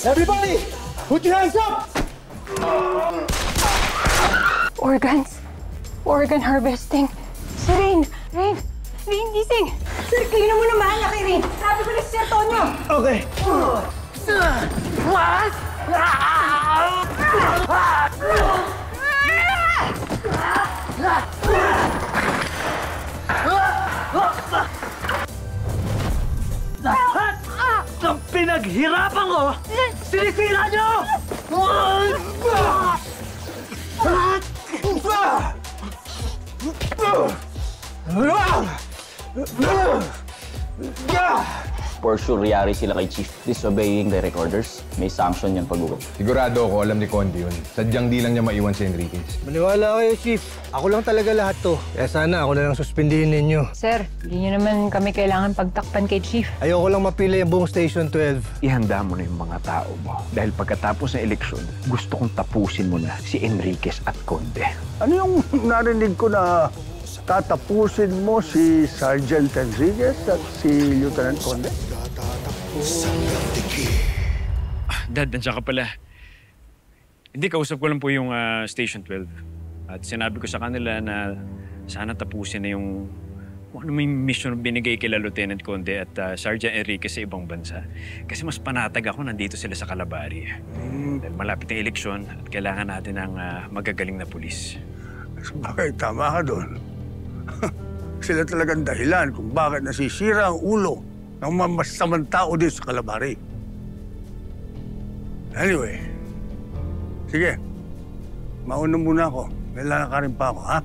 Everybody, put your hands up! Organs. Organ harvesting. Si Rain! Rain! Rain, gising! Sir, klino mo naman na kay Rain. Sabi ko na si Antonio. Okay. Ang pinaghirapan ko, sinisira niyo! For sure, yari sila kay Chief. Disobeying the recorders. May sanction yan pag-uwi. Sigurado ako, alam ni Conde yun. Sadyang di lang niya maiwan si Enriquez. Maniwala kayo, Chief. Ako lang talaga lahat to. Kaya sana ako na lang suspindihin ninyo. Sir, hindi niyo naman kami kailangan pagtakpan kay Chief. Ayoko lang mapila yung buong Station 12. Ihanda mo na yung mga tao mo. Dahil pagkatapos ng eleksyon, gusto kong tapusin mo na si Enriquez at Conde. Ano yung narinig ko na tatapusin mo si Sergeant Enriquez at si Lieutenant Conde? Dad, nandiyan ka pala. Hindi, kausap ko lang po yung Station 12. At sinabi ko sa kanila na sana tapusin na yung kung ano may mission binigay kila Lieutenant Conde at Sergeant Enriquez sa ibang bansa. Kasi mas panatag ako nandito sila sa Calabari. Dahil malapit ang eleksyon at kailangan natin ng magagaling na pulis. Bakit? Tama ka doon. Sila talagang dahilan kung bakit nasisira ang ulo ng mga masamang tao dito sa Calabari. Anyway, sige. Mauna muna ako. May lalakarin pa ako, ha?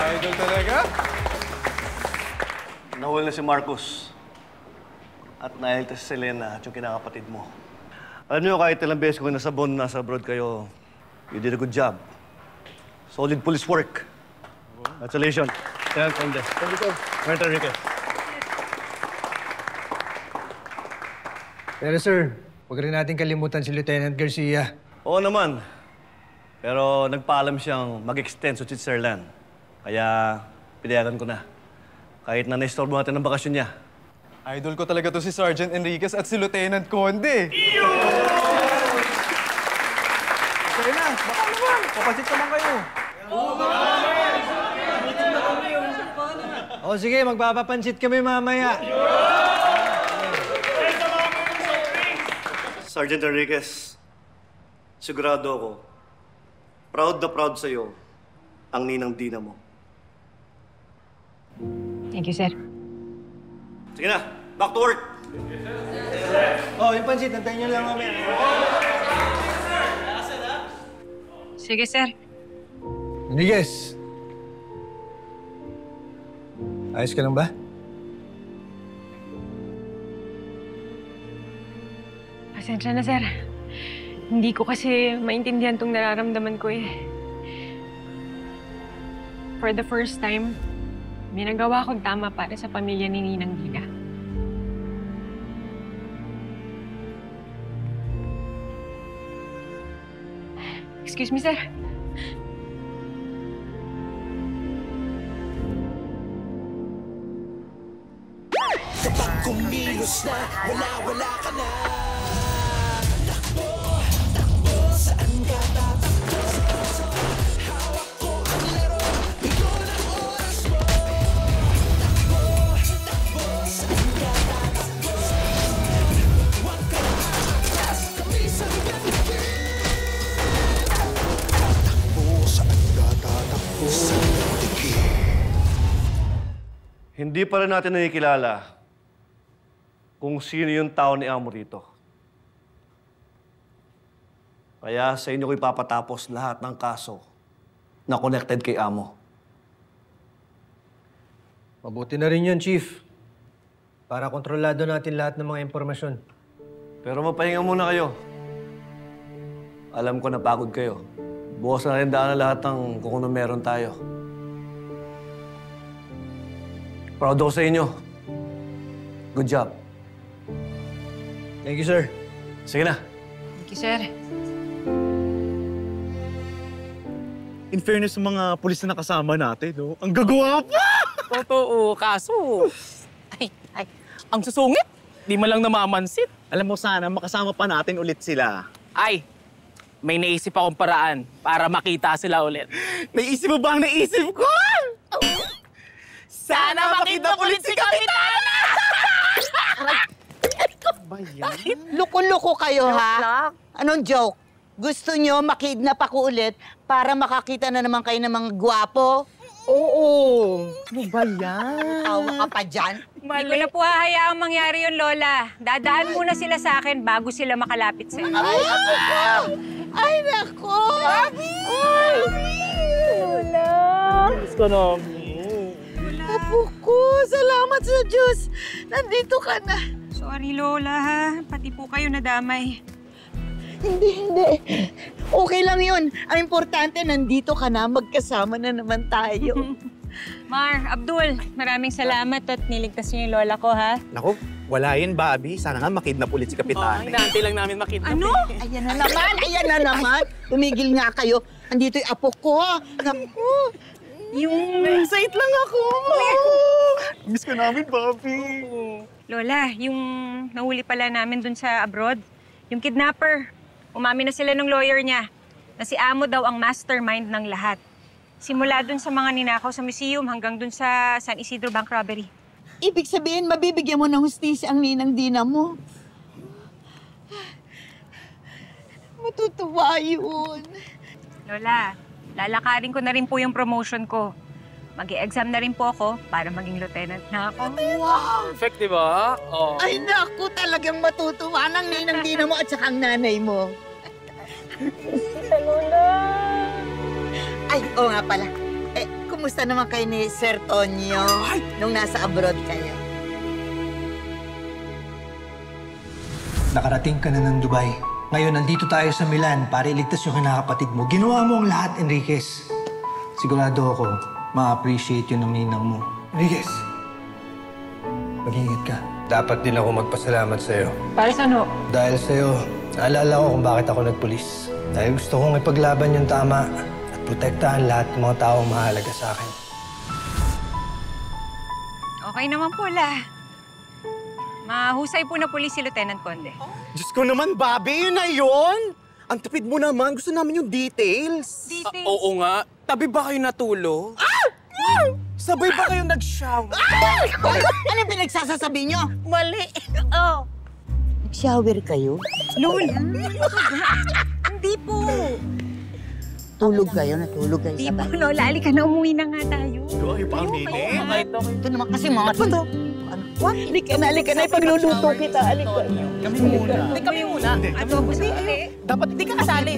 Idol talaga? Nahuli na si Marcos. At nahiligtas si Selena at yung kinakapatid mo. Alam niyo, kahit ilang beses ko nasa bond, nasa abroad kayo, you did a good job. Solid police work. Congratulations. Lieutenant Conde. Thank you, sir. Lieutenant Enriquez. Pero sir, huwag rin natin kalimutan si Lieutenant Garcia. Oo naman. Pero nagpaalam siyang mag-extend sa Switzerland. Kaya pinayagan ko na. Kahit na na-istorbo natin ang bakasyon niya. Idol ko talaga to si Sergeant Enriquez at si Lieutenant Conde. Okay na, baka naman. Papasit naman kayo. O sige, magpapapansit kami mamaya. Sergeant Enriquez, sigurado ako, proud na proud sa'yo ang ninang Dina mo. Thank you, sir. Sige na, back to work! Oh, yung pansit, nantayin niyo lang mamaya. Sige, sir. Enriquez. Ayos ka lang ba? Pasensya na, sir. Hindi ko kasi maintindihan tong nararamdaman ko eh. For the first time, may nagawa akong tama para sa pamilya ni Ninang Dina. Excuse me, sir. Kapag kumilos na, wala ka na. Hindi pa rin natin nakikilala kung sino yung tao ni Amo rito. Kaya sa inyo ko ipapatapos lahat ng kaso na connected kay Amo. Mabuti na rin yun, Chief. Para kontrolado natin lahat ng mga impormasyon. Pero mapahinga muna kayo. Alam ko napagod kayo. Bukas na rin daan lahat ng kung ano meron tayo. Proud ako sa inyo. Good job. Thank you, sir. Sige na. Thank you, sir. In fairness sa mga pulis na nakasama natin, no? Ang gagawa pa! Totoo, kaso... Ay, ang susungit! Di mo lang namamansit. Alam mo, sana makasama pa natin ulit sila. Ay, may naisip akong paraan para makita sila ulit. Naisip mo ba ang naisip ko? Sana makita ulit si Kapitana! Loko-loko kayo, ha? Anong joke? Gusto nyo makidnap ako ulit para makakita na naman kayo ng mga gwapo? Oo. Ano ba yan? Tawa ka pa dyan? Hindi ko na po hahayaang mangyari yun, Lola. Dadaan muna sila sa akin bago sila makalapit sa inyo. Ay, ako! Ay, nako! Ay! Lola! Gusto namin. Apo ko, salamat sa Diyos. Nandito ka na. Sorry, Lola, ha? Pati po kayo nadamay. Hindi. Okay lang yun. Ang importante, nandito ka na. Magkasama na naman tayo. Mar, Abdul, maraming salamat at niligtas niyo yung lola ko, ha? Naku, wala yun, Bobby. Sana nga makidnap ulit si Kapitana. Inaantay lang namin makita. Ano? Ayan na naman. Tumigil nga kayo. Andito yung apo ko. Naku. Na-excite lang ako. Miss ka namin, Bobby. Lola, yung nahuli pala namin dun sa abroad, yung kidnapper, umamin na sila ng lawyer niya na si Amo daw ang mastermind ng lahat. Simula dun sa mga ninakaw sa museum hanggang dun sa San Isidro Bank Robbery. Ibig sabihin, mabibigyan mo ng hustisya ang ninang Dina mo. Matutuwa yun. Lola, lalakarin ko na rin po yung promotion ko. Mag-i-exam na rin po ako para maging lieutenant na ako. Wow! Perfect, di ba? Oh. Ay, naku, talagang matutuwa ng ninang Dina mo at saka ang nanay mo. Ay, oo nga pala. Kumusta naman kayo ni Sir Tonyo nung nasa abroad kayo? Nakarating ka na ng Dubai. Ngayon, nandito tayo sa Milan para iligtas yung kinakapatid mo. Ginawa mo ang lahat, Enriquez. Sigurado ako, ma-appreciate yun ng ninang mo. Enriquez, mag-ingat ka. Dapat din ako magpasalamat sa'yo. Para sa ano? Dahil sa'yo, naalala ko kung bakit ako nagpulis. Dahil gusto kong ipaglaban yung tama at protektahan lahat ng mga taong mahalaga sa akin. Okay naman po, La. Mahusay po na pulis si Lieutenant Conde. Diyos ko naman, Bobby, yun na yun! Ang tipid mo naman. Gusto namin yung details. Details? Oo nga. Tabi ba kayo natulog? Sabay ba kayo nag-shower? Ano yung pinagsasasabi nyo? Mali. Nag-shower kayo? Lola, hindi po. Tulog kayo? Natulog kayo Hindi sa po, bahay? Lola. Halika na, umuwi na nga tayo. Ayaw pa ang meeting. Ito naman kasi mga... Ano? What? Halika na. Ipagluluto kita. Halika na. Kami muna. Adobo sa uli. Dapat hindi ka kasali.